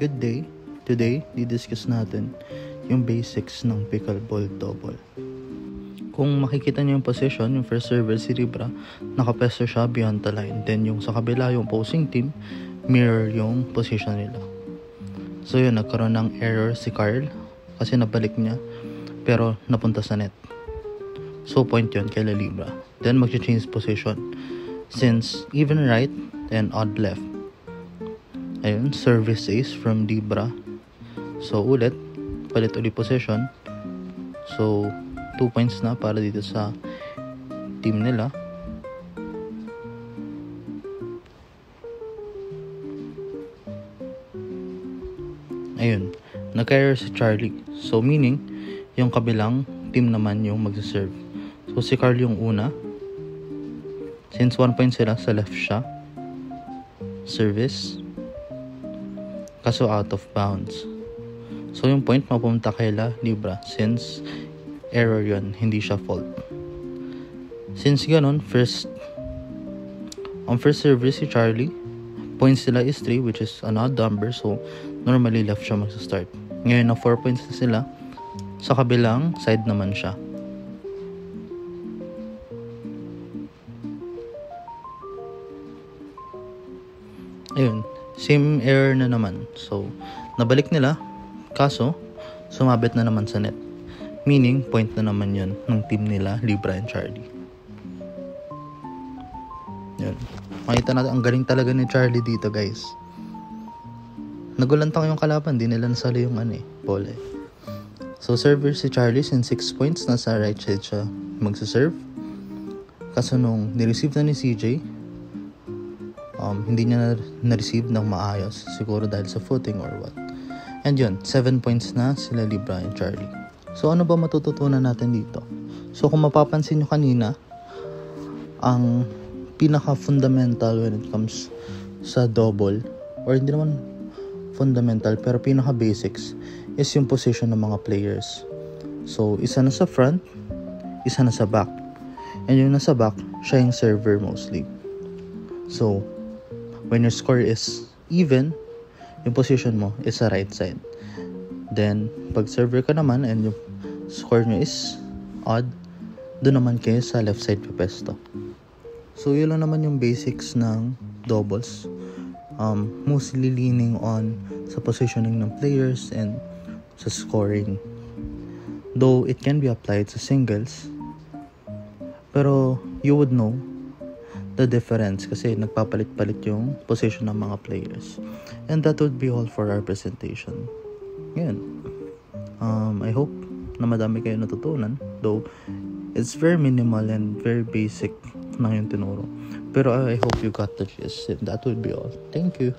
Good day! Today, didiscuss natin yung basics ng pickleball double. Kung makikita niyo yung position, yung first server si Libra, nakapesto siya beyond the line. Then yung sa kabila, yung opposing team, mirror yung position nila. So yun, nagkaroon ng error si Carl kasi nabalik niya pero napunta sa net. So point yun kay Libra. Then mag-change position since even right and odd left. Ayun, service ace from Libra. So ulit, palit ulit position. So 2 points na para dito sa team nila. Ayun, nag-error si Charlie. So meaning, yung kabilang team naman yung magsaserve. So si Carl yung una. Since 1 point sila, sa left siya. Service. Kaso out of bounds. So yung point mapumunta kay Libra since error yun, hindi siya fault. Since ganun, first service si Charlie, points nila is 3 which is an odd number, so normally left siya magsa-start. Ngayon na 4 points na sila, sa kabilang side naman siya. Ayun, same error na naman. So, nabalik nila, kaso, sumabit na naman sa net. Meaning, point na naman yun ng team nila, Libra and Charlie. Yun. Makita natin, ang galing talaga ni Charlie dito, guys. Nagulantang yung kalaban, di nila nasali yung ball eh. So, server si Charlie, since 6 points, nasa right side siya magsaserve. Kaso nung nireceive na ni CJ, hindi niya na-receive ng maayos. Siguro dahil sa footing or what. And yun, 7 points na sila Libra and Charlie. So, ano ba matututunan natin dito? So, kung mapapansin nyo kanina, ang pinaka-fundamental when it comes sa double, or hindi naman fundamental, pero pinaka-basics, is yung position ng mga players. So, isa na sa front, isa na sa back. And yung nasa back, siya yung server mostly. So, when your score is even, yung position mo is sa right side. Then, pag server ka naman and yung score nyo is odd, doon naman kayo sa left side pepesto. So, yun lang naman yung basics ng doubles. Mostly leaning on sa positioning ng players and sa scoring. Though, it can be applied sa singles. Pero, you would know the difference kasi nagpapalit-palit yung position ng mga players. And that would be all for our presentation. Yan. I hope na madami kayo natutunan. Though, it's very minimal and very basic na yung tinuro. Pero I hope you got the gist. And that would be all. Thank you.